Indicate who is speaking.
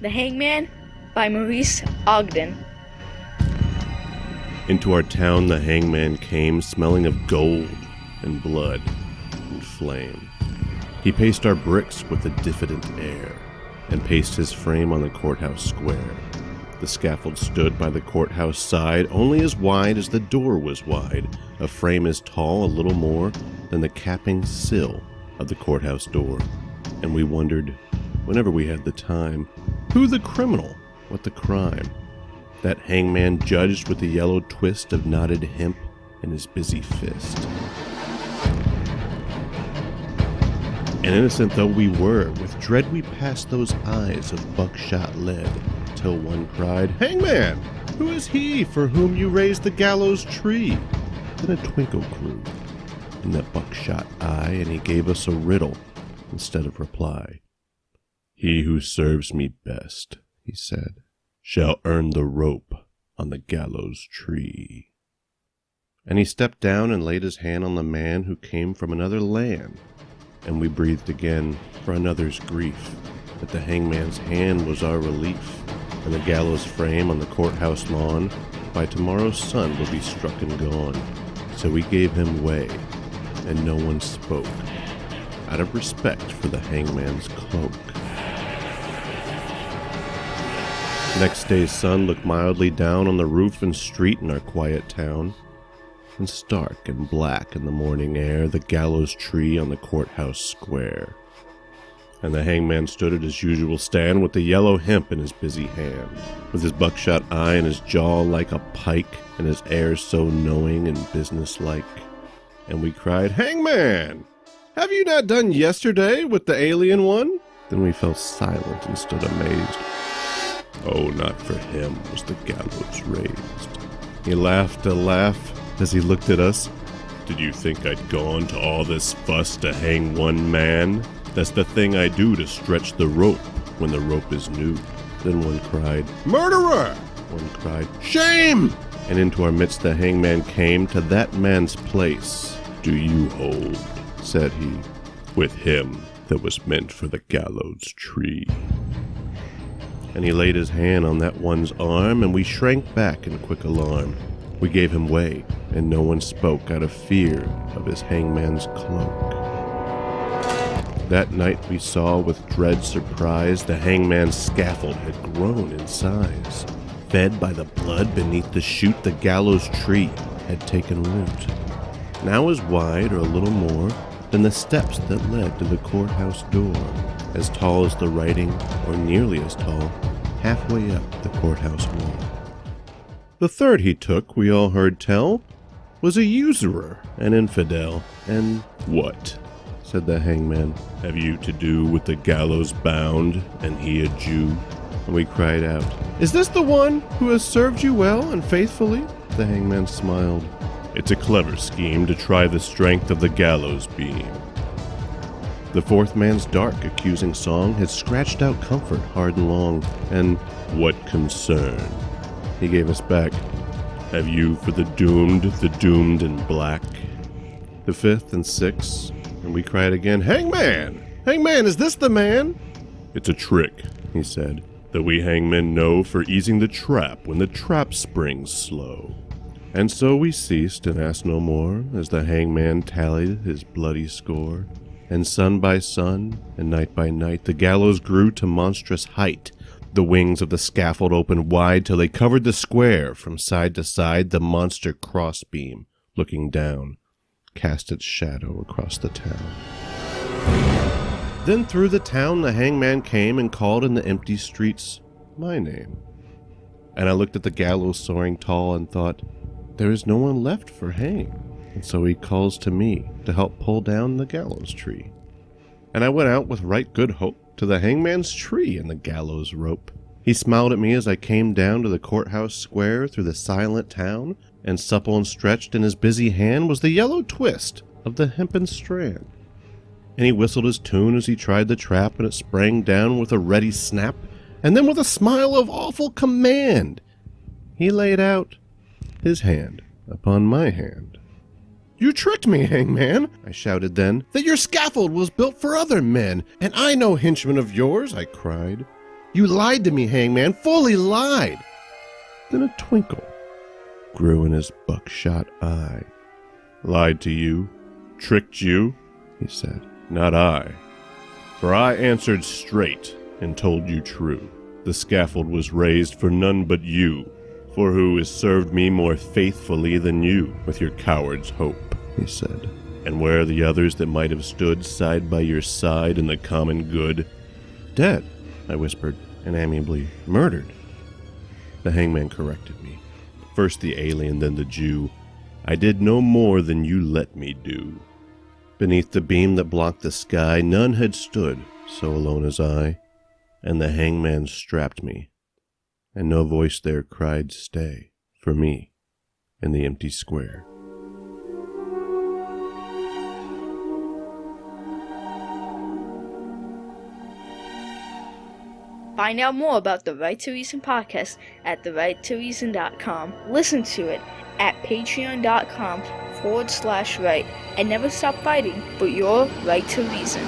Speaker 1: The Hangman by Maurice Ogden.
Speaker 2: Into our town the hangman came, smelling of gold and blood and flame. He paced our bricks with a diffident air, and paced his frame on the courthouse square. The scaffold stood by the courthouse side, only as wide as the door was wide, a frame as tall, a little more, than the capping sill of the courthouse door. And we wondered, whenever we had the time, who the criminal, what the crime. That hangman judged with the yellow twist of knotted hemp in his busy fist. And innocent though we were, with dread we passed those eyes of buckshot lead, till one cried, "Hangman, who is he for whom you raised the gallows tree?" Then a twinkle grew in that buckshot eye, and he gave us a riddle instead of reply. "He who serves me best," he said, "shall earn the rope on the gallows tree." And he stepped down and laid his hand on the man who came from another land. And we breathed again for another's grief, that the hangman's hand was our relief, and the gallows frame on the courthouse lawn by tomorrow's sun will be struck and gone. So we gave him way, and no one spoke, out of respect for the hangman's cloak. Next day's sun looked mildly down on the roof and street in our quiet town, and stark and black in the morning air, the gallows tree on the courthouse square. And the hangman stood at his usual stand with the yellow hemp in his busy hand, with his buckshot eye and his jaw like a pike, and his air so knowing and businesslike. And we cried, "Hangman, have you not done yesterday with the alien one?" Then we fell silent and stood amazed. Oh, not for him was the gallows raised. He laughed a laugh as he looked at us. "Did you think I'd gone to all this fuss to hang one man? That's the thing I do to stretch the rope when the rope is new." Then one cried, "Murderer!" One cried, "Shame!" And into our midst the hangman came. "To that man's place do you hold," said he, "with him that was meant for the gallows tree." And he laid his hand on that one's arm, and we shrank back in quick alarm. We gave him way, and no one spoke out of fear of his hangman's cloak. That night we saw with dread surprise the hangman's scaffold had grown in size. Fed by the blood beneath the chute, the gallows tree had taken root. Now as wide, or a little more, than the steps that led to the courthouse door. As tall as the writing, or nearly as tall, halfway up the courthouse wall. The third he took, we all heard tell, was a usurer, an infidel, and "What," said the hangman, "have you to do with the gallows bound, and he a Jew?" And we cried out, "Is this the one who has served you well and faithfully?" The hangman smiled. "It's a clever scheme to try the strength of the gallows beam." The fourth man's dark, accusing song had scratched out comfort hard and long, and "What concern?" he gave us back. "Have you for the doomed in black?" The fifth and sixth, and we cried again, "Hangman! Hangman, is this the man?" "It's a trick," he said, "that we hangmen know for easing the trap when the trap springs slow." And so we ceased and asked no more, as the hangman tallied his bloody score. And sun by sun, and night by night, the gallows grew to monstrous height. The wings of the scaffold opened wide till they covered the square. From side to side, the monster crossbeam, looking down, cast its shadow across the town. Then through the town the hangman came and called in the empty streets my name. And I looked at the gallows soaring tall and thought, there is no one left for hang. And so he calls to me to help pull down the gallows tree. And I went out with right good hope to the hangman's tree and the gallows rope. He smiled at me as I came down to the courthouse square through the silent town, and supple and stretched in his busy hand was the yellow twist of the hempen strand. And he whistled his tune as he tried the trap, and it sprang down with a ready snap, and then with a smile of awful command, he laid out his hand upon my hand. "You tricked me, hangman," I shouted then, "that your scaffold was built for other men, and I no henchman of yours," I cried. You lied to me, Hangman, fully lied. Then a twinkle grew in his buckshot eye. Lied to you, tricked you, he said. Not I. For I answered straight and told you true. The scaffold was raised for none but you. For who has served me more faithfully than you with your coward's hope, he said. And where are the others that might have stood side by your side in the common good? Dead, I whispered, and amiably murdered. The hangman corrected me. First the alien, then the Jew. I did no more than you let me do. Beneath the beam that blocked the sky, none had stood so alone as I, and the hangman strapped me, and no voice there cried stay for me in the empty square.
Speaker 1: Find out more about the Right to Reason podcast at therighttoreason.com. Listen to it at patreon.com/right. And never stop fighting for your right to reason.